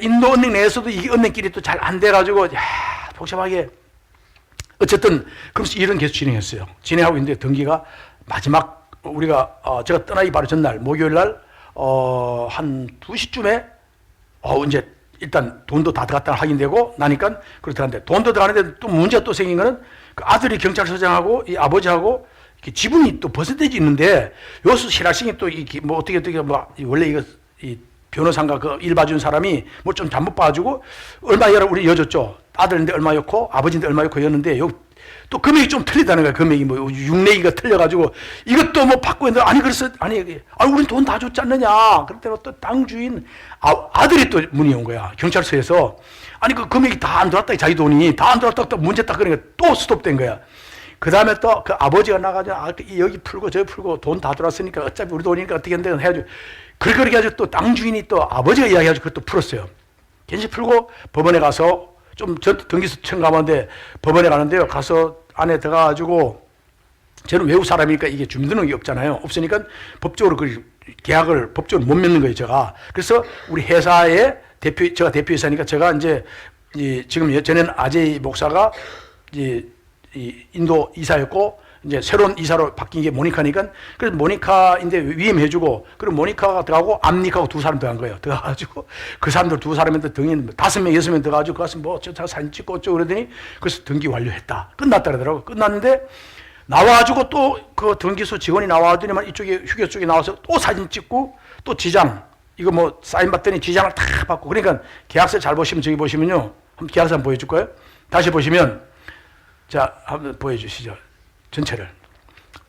[SPEAKER 1] 인도 은행 내에서도 이게 은행끼리 또 잘 안 돼가지고 복잡하게 어쨌든 그러면서 일은 계속 진행했어요. 진행하고 있는데 등기가 마지막 우리가 제가 떠나기 바로 전날 목요일 날 한 2시쯤에 이제 일단 돈도 다 들어갔다 확인되고 나니까 그렇다는데 돈도 들어가는데 또 문제가 또 생긴 거는 그 아들이 경찰서장하고 이 아버지하고 지분이 또 퍼센테이지 있는데 여기서 히라싱이 또 뭐 어떻게 원래 이거 변호사인가 그 일 봐준 사람이 뭐 좀 잘못 봐가지고 얼마여라 우리 여줬죠. 아들인데 얼마였고 아버지인데 얼마였고 여기 또 금액이 좀 틀리다는 거야. 금액이 뭐 6내기가 틀려가지고 이것도 뭐 받고 있는데 우린 돈 다 줬지 않느냐. 그랬더니 또 땅 주인 아들이 또 문의 온 거야. 경찰서에서 아니 그 금액이 다 안 들어왔다. 자기 돈이 다 안 들어왔다. 또 문제 딱 그러니까 또 스톱된 거야. 그 다음에 또 그 아버지가 나가지고 여기 풀고 저기 풀고 돈 다 들어왔으니까 어차피 우리 돈이니까 어떻게 한다 해가지고 그렇게 해가지고 또 땅 주인이 또 아버지가 이야기해가지고 그것도 풀었어요. 괜히 풀고 법원에 가서 좀 등기소 청구하는데 법원에 가는데요. 가서 안에 들어가가지고 저는 외국 사람이니까 이게 주민등록이 없잖아요. 없으니까 법적으로 그 계약을 법적으로 못 맺는 거예요. 제가. 그래서 우리 회사의 제가 대표이사니까 제가 이제 지금 전에는 아제이 목사가 이 인도 이사였고 이제 새로운 이사로 바뀐 게 모니카니까 그래서 모니카인데 위임해주고 그리고 모니카가 들어가고 암닉하고 두 사람 들어간 거예요. 들어가가지고 그 사람들 두 사람한테 등인 5명 6명 들어가지고 가서 뭐 저 사진 찍고 어쩌고 그러더니 그래서 등기 완료했다. 끝났다 그러더라고. 끝났는데 나와가지고 또 그 등기소 직원이 나와더니만 이쪽에 휴게 쪽에 나와서 또 사진 찍고 또 지장 이거 뭐 사인 받더니 지장을 다 받고 그러니까 계약서 잘 보시면 저기 보시면요. 한번 계약서 한번 보여줄 거예요. 다시 보시면 자 한번 보여주시죠. 전체를.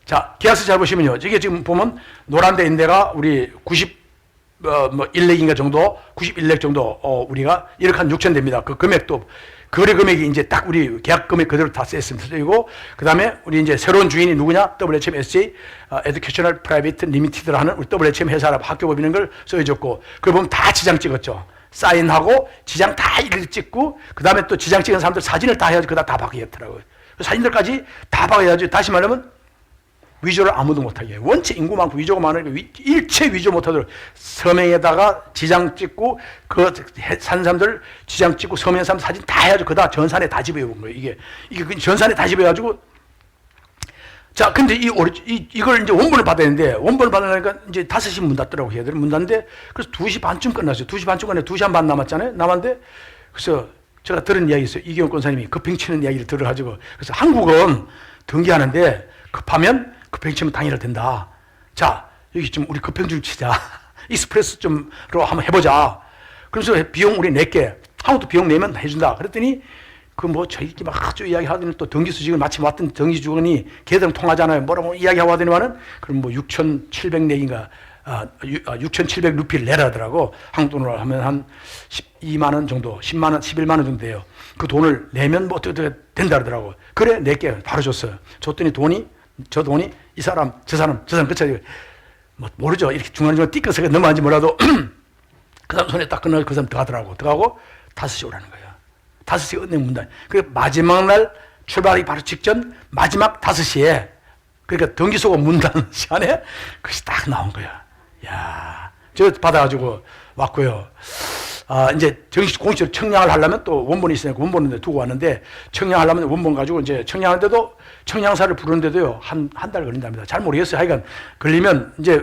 [SPEAKER 1] 자, 계약서 잘 보시면요. 이게 지금 보면 노란 데인 데가 우리 뭐 1렉인가 정도, 91렉 정도 우리가 1억 한 6천 됩니다. 그 금액도 거래 금액이 이제 딱 우리 계약 금액 그대로 다 쓰이고, 그 다음에 우리 이제 새로운 주인이 누구냐? WHM SJ Educational Private Limited라는 우리 WHM 회사라 학교법 이런 걸 써줘줬고, 그걸 보면 다 지장 찍었죠. 사인하고 지장 다 이렇게 찍고, 그 다음에 또 지장 찍은 사람들 사진을 다 해야지 그다 박아야겠더라고요. 그 사진들까지 다 박아야지. 다시 말하면 위조를 아무도 못하게. 원체 인구 많고 위조가 많으니까 일체 위조 못하도록 서명에다가 지장 찍고, 그 산 사람들 지장 찍고 서명한 사람 사진 다 해가지고 그다 전산에 다 집어온 거예요. 이게 전산에 다 집어가지고. 자, 근데 이걸 이제 원본을 받아야 되는데, 원본을 받으려니까 이제 5시 문 닫더라고, 얘들이. 문 닫는데, 그래서 2시 반쯤 끝났어요. 2시 반쯤 끝났는데 2시 반 남았잖아요. 남았는데, 그래서 제가 들은 이야기 있어요. 이경훈 권사님이 급행치는 이야기를 들어가지고. 그래서 한국은 등기하는데 급하면 급행치면 당일날 된다. 자, 여기 좀 우리 급행중 치자. 익스프레스 좀로 한번 해보자. 그래서 비용 우리 낼게. 한국도 비용 내면 해준다. 그랬더니 그 뭐 저희끼리 막 아주 이야기하더니 또 등기수직을 마침 왔던 등기주관이 걔들랑 통하잖아요. 뭐라고 이야기하고 하더니만은 그럼 뭐 6,700넥인가 6,700 루피를 내라더라고. 한국 돈으로 하면 한 12만 원 정도, 10만 원, 11만 원 정도 돼요. 그 돈을 내면 뭐 어떻게 된다 그러더라고. 그래, 낼게. 바로 줬어요. 줬더니 저 돈이 이 사람, 저 사람, 그쵸. 뭐 모르죠. 이렇게 중간중간 띠꺼서 넘어간지 몰라도 그 사람 손에 딱 끊어서 그 사람 들어가고 5시 오라는 거예요. 5시 은행 문 닫. 그 마지막 날 출발하기 바로 직전 마지막 5시에, 그러니까 등기소가 문 닫는 시간에 그것이 딱 나온 거야. 야, 저 받아가지고 왔고요. 이제 정식 공식으로 청량을 하려면 또 원본이 있으니까 원본을 두고 왔는데, 청량하려면 원본 가지고 이제 청량하는데도 청량사를 부르는데도요, 한 달 걸린답니다. 잘 모르겠어요. 하여간 걸리면 이제,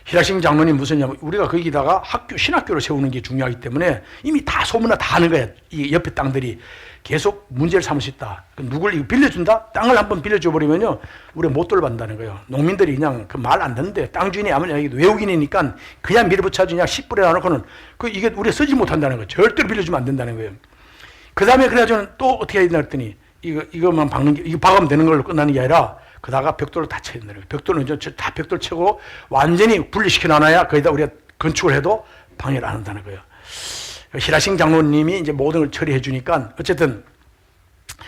[SPEAKER 1] 히라싱 장로님 무슨냐면 우리가 거기다가 신학교를 세우는 게 중요하기 때문에 이미 다 소문나 다 하는 거야. 이 옆에 땅들이 계속 문제를 삼을 수 있다. 누굴 이거 빌려준다? 땅을 한번 빌려줘 버리면요, 우리가 못 돌아간다는 거예요. 농민들이 그냥 그 말 안 듣는데, 땅 주인이 아무리 외국인이니까 그냥 밀어붙여주 그냥 10불에 놔놓고는 이게 우리가 쓰지 못한다는 거예요. 절대로 빌려주면 안 된다는 거예요. 그 다음에 그래가지고는 또 어떻게 해야 되나 했더니, 이것만 박는 게, 이거 박으면 되는 걸로 끝나는 게 아니라, 그다가 벽돌을 다 쳐야 된다는 거예요. 벽돌은 다 벽돌 쳐고 완전히 분리시켜 놔야 거기다 우리가 건축을 해도 방해를 안 한다는 거예요. 히라싱 장로님이 이제 모든 걸 처리해 주니까, 어쨌든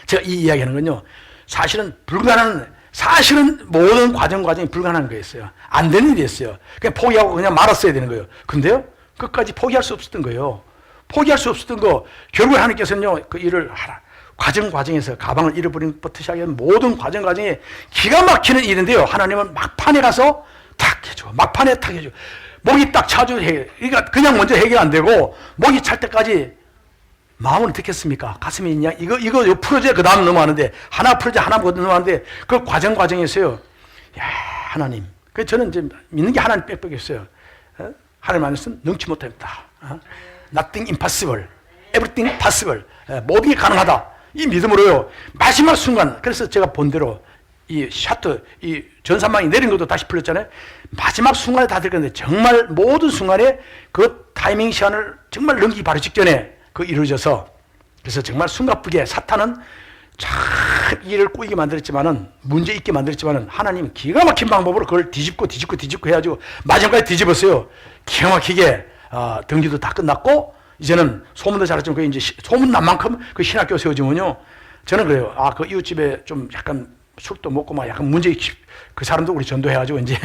[SPEAKER 1] 제가 이 이야기하는 건요, 사실은 모든 과정이 불가능한 거였어요. 안 되는 일이었어요. 그냥 포기하고 그냥 말았어야 되는 거예요. 근데요, 끝까지 포기할 수 없었던 거예요. 포기할 수 없었던 거, 결국 하나님께서는요, 그 일을 하라. 과정에서 가방을 잃어버린 것부터 시작해서 모든 과정에 기가 막히는 일인데요, 하나님은 막판에 가서 탁 해줘. 막판에 탁 해줘. 목이 딱 차줘. 그러니까 그냥 먼저 해결 안 되고, 목이 찰 때까지 마음은 어떻겠습니까? 가슴이 있냐? 이거 풀어줘야 그 다음 넘어가는데, 하나 풀어줘야 하나 넘어가는데, 그 과정에서요, 야, 하나님. 그래서 저는 이제 믿는 게 하나님 빽빽했어요. 하나님 안에서는 능치 못합니다. Nothing impossible. Everything possible. 모든 게 가능하다. 이 믿음으로요, 마지막 순간, 그래서 제가 본 대로 이 전산망이 내린 것도 다시 풀렸잖아요. 마지막 순간에 다 될 건데, 정말 모든 순간에 그 타이밍 시간을 정말 넘기기 바로 직전에 이루어져서, 그래서 정말 숨가쁘게 사탄은 참 일을 꼬이게 만들었지만은, 문제 있게 만들었지만은, 하나님 기가 막힌 방법으로 그걸 뒤집고 해가지고 마지막까지 뒤집었어요. 기가 막히게 등기도 다 끝났고, 이제는 소문도 잘했지만, 그게 이제 소문 난 만큼 그 신학교 세워지면요, 저는 그래요. 그 이웃집에 좀 약간 술도 먹고 막 약간 문제, 그 사람도 우리 전도해가지고 이제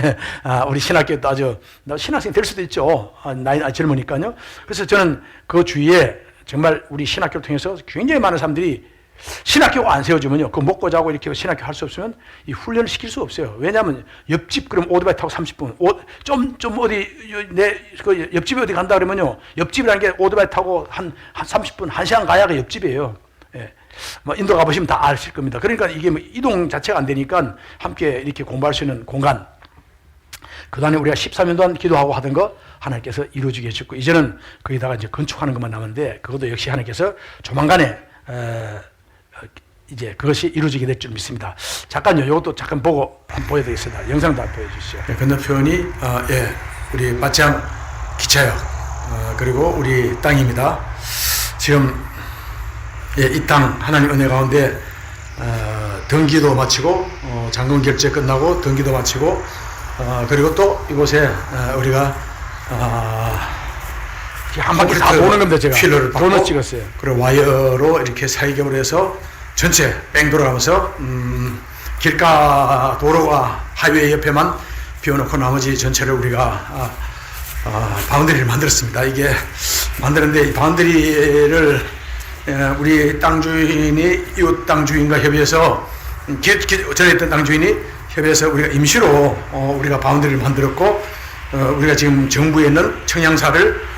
[SPEAKER 1] 우리 신학교도 아주 신학생이 될 수도 있죠. 나이 젊으니까요. 그래서 저는 그 주위에 정말 우리 신학교를 통해서 굉장히 많은 사람들이, 신학교가 안 세워지면요, 그 먹고 자고 이렇게 신학교 할 수 없으면 이 훈련을 시킬 수 없어요. 왜냐하면 옆집 그럼 오토바이 타고 30분, 좀 어디 그 옆집에 어디 간다 그러면요, 옆집이라는 게 오토바이 타고 한 30분, 1시간 가야가 옆집이에요. 예. 뭐 인도 가보시면 다 아실 겁니다. 그러니까 이게 뭐 이동 자체가 안 되니까 함께 이렇게 공부할 수 있는 공간. 그다음에 우리가 13년 동안 기도하고 하던 거 하나님께서 이루어지게 해주고, 이제는 거기다가 이제 건축하는 것만 남았는데, 그것도 역시 하나님께서 조만간에 이제 그것이 이루어지게 될 줄 믿습니다. 잠깐요, 이것도 잠깐 보고 한번 보여드리겠습니다. 영상도 한번 보여주시죠. 건너편이 우리 마치암 기차역, 그리고 우리 땅입니다. 지금 이 땅 하나님 은혜 가운데 등기도 마치고, 잔금 결제 끝나고 등기도 마치고, 그리고 또 이곳에 우리가 한 바퀴 다 도는 겁니다. 제가
[SPEAKER 2] 필러를
[SPEAKER 1] 도넛
[SPEAKER 2] 받고
[SPEAKER 1] 찍었어요.
[SPEAKER 2] 그리고 와이어로 이렇게 사이경으로 해서 전체 뺑 돌아가면서 길가 도로와 하이웨이 옆에만 비워놓고 나머지 전체를 우리가 바운더리를 만들었습니다. 이게 만드는데 이 바운더리를 우리 땅 주인이 이웃 땅 주인과 협의해서 전에 있던 땅 주인이 협의해서 우리가 임시로 우리가 바운더리를 만들었고 우리가 지금 정부에 있는 청양사를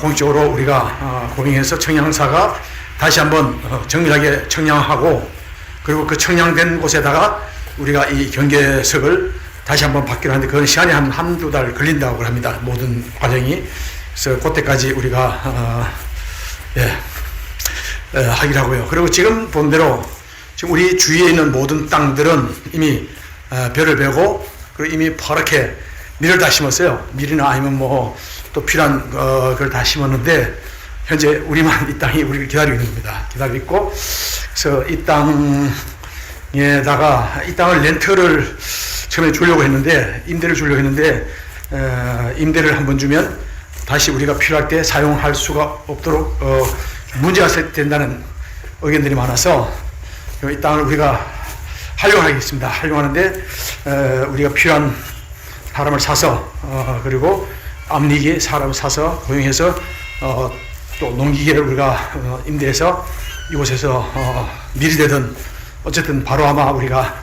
[SPEAKER 2] 공식적으로 우리가 고용해서 청양사가 다시 한번 정밀하게 청량하고 그리고 그 청량된 곳에다가 우리가 이 경계석을 다시 한번 받기로 하는데 그건 시간이 한두 달 걸린다고 합니다. 모든 과정이. 그래서 그때까지 우리가 하기로 하고요. 그리고 지금 본 대로 지금 우리 주위에 있는 모든 땅들은 이미 벼를 베고 그리고 이미 파랗게 밀을 다 심었어요. 밀이나 아니면 뭐 또 필요한 걸 다 심었는데 현재 우리만 이 땅이 우리를 기다리고 있는 겁니다. 기다리고 있고 그래서 이 땅에다가 이 땅을 렌트를 처음에 주려고 했는데 임대를 주려고 했는데 임대를 한번 주면 다시 우리가 필요할 때 사용할 수가 없도록 문제가 된다는 의견들이 많아서 이 땅을 우리가 활용하겠습니다. 활용하는데 우리가 필요한 사람을 사서 그리고 암리기 사람을 사서 고용해서 또 농기계를 우리가 임대해서 이곳에서 밀이 되든 어쨌든 바로 아마 우리가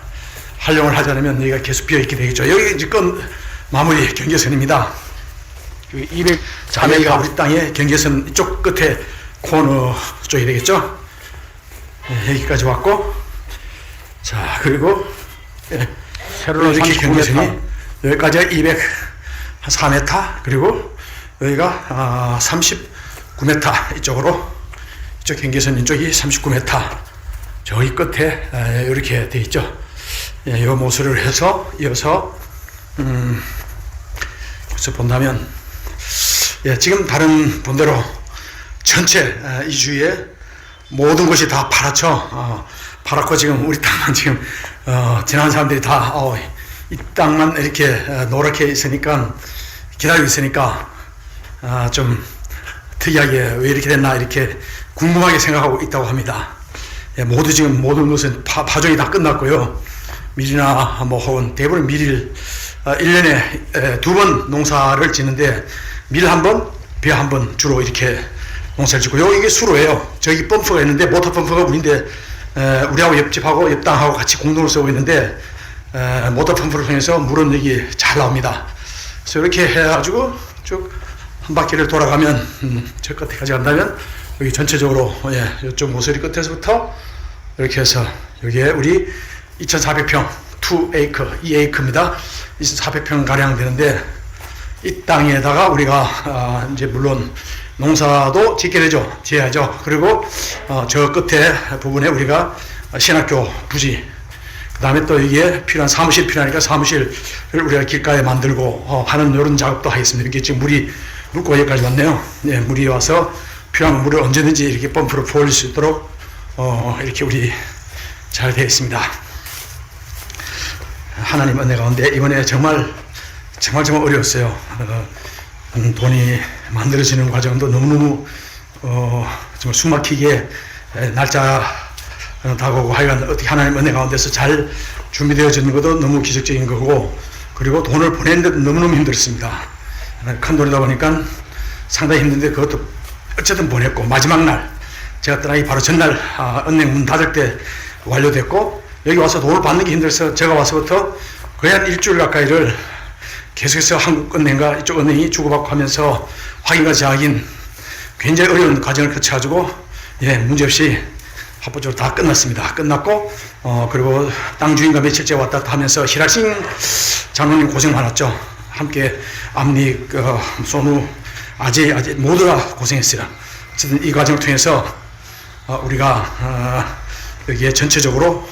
[SPEAKER 2] 활용을 하지 않으면 여기가 계속 비어 있게 되겠죠. 여기 지금 마무리 경계선입니다. 204m 우리 땅의 경계선 이쪽 끝에 코너 쪽이 되겠죠. 여기까지 왔고 자 그리고
[SPEAKER 1] 세로로
[SPEAKER 2] 이렇게
[SPEAKER 1] 39m.
[SPEAKER 2] 경계선이 여기까지가 204m 그리고 여기가 39m 이쪽으로 이쪽 경계선 이쪽이 39m 저기 끝에 이렇게 돼 있죠. 이 모서리를 해서 이어서 그래서 본다면 지금 다른 본대로 전체 이 주위에 모든 것이 다 파랗죠. 파랗고 지금 우리 땅만 지금 지나는 사람들이 다 이 땅만 이렇게 노랗게 있으니까 기다리고 있으니까 좀 특이하게 왜 이렇게 됐나 이렇게 궁금하게 생각하고 있다고 합니다. 모두 지금 모든 것은 파종이 다 끝났고요. 밀이나 뭐 혹은 대부분 밀을 1년에 2번 농사를 짓는데 밀 한 번, 벼 한 번 주로 이렇게 농사를 짓고 이게 수로예요. 저기 펌프가 있는데 모터 펌프가 우리인데 우리하고 옆집하고 옆 땅하고 같이 공동으로 쓰고 있는데 모터 펌프를 통해서 물은 여기 잘 나옵니다. 그래서 이렇게 해가지고 쭉 한 바퀴를 돌아가면 저 끝에까지 간다면 여기 전체적으로 이쪽 모서리 끝에서부터 이렇게 해서 여기에 우리 2,400평 2에이커입니다. 2,400평 가량 되는데 이 땅에다가 우리가 이제 물론 농사도 짓게 되죠. 지어야죠. 그리고 저 끝에 부분에 우리가 신학교 부지 그 다음에 또 이게 필요한 사무실 필요하니까 사무실을 우리가 길가에 만들고 하는 이런 작업도 하겠습니다. 이게 지금 물고 여기까지 왔네요. 물이 와서 필요한 물을 언제든지 이렇게 펌프로 부어올 수 있도록 이렇게 우리 잘 되어 있습니다. 하나님 은혜 가운데 이번에 정말 어려웠어요. 돈이 만들어지는 과정도 너무너무 정말 숨막히게 날짜 다가오고 하여간 어떻게 하나님 은혜 가운데서 잘 준비되어지는 것도 너무 기적적인 거고 그리고 돈을 보내는데도 너무너무 힘들었습니다. 큰 돈이다 보니까 상당히 힘든데 그것도 어쨌든 보냈고 마지막 날 제가 떠나기 바로 전날 은행 문 닫을 때 완료됐고 여기 와서 돈을 받는 게 힘들어서 제가 와서부터 거의 한 일주일 가까이를 계속해서 한국은행과 이쪽 은행이 주고받고 하면서 확인과 재확인 굉장히 어려운 과정을 거쳐가지고 문제없이 합법적으로 다 끝났습니다. 끝났고 그리고 땅 주인과 며칠째 왔다 갔다 하면서 히라싱 장로님 고생 많았죠. 함께 암리, 소누, 아재 모두가 고생했어요. 어쨌든 이 과정을 통해서 우리가 여기에 전체적으로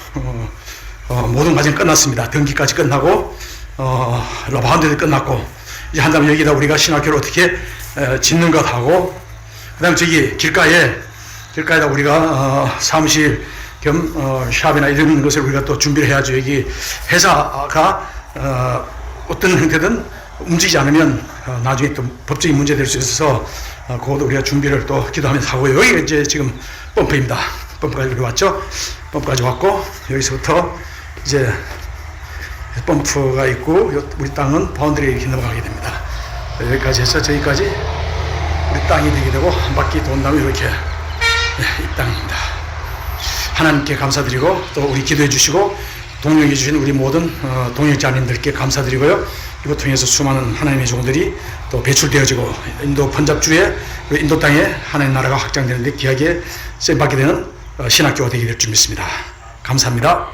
[SPEAKER 2] 모든 과정이 끝났습니다. 등기까지 끝나고 러바운드도 끝났고 이제 한다면 여기다 우리가 신학교를 어떻게 짓는 것 하고 그 다음에 저기 길가에다 우리가 사무실 겸 샵이나 이런 것을 우리가 또 준비를 해야죠. 여기 회사가 어떤 형태든 움직이지 않으면 나중에 또 법적인 문제 될 수 있어서 그것도 우리가 준비를 또 기도하면서 하고요. 여기가 이제 지금 펌프입니다. 펌프까지 이렇게 왔죠. 펌프까지 왔고 여기서부터 이제 펌프가 있고 우리 땅은 바운드리에 이렇게 넘어가게 됩니다. 여기까지 해서 저기까지 우리 땅이 되게 되고 한 바퀴 돈 다음에 이렇게 이 땅입니다. 하나님께 감사드리고 또 우리 기도해 주시고 동력해 주신 우리 모든 동역자님들께 감사드리고요. 이거 통해서 수많은 하나님의 종들이 또 배출되어지고 인도 펀잡주의 인도 땅에 하나님 나라가 확장되는데 귀하게 쓰임받게 되는 신학교가 되게 될 줄 믿습니다. 감사합니다.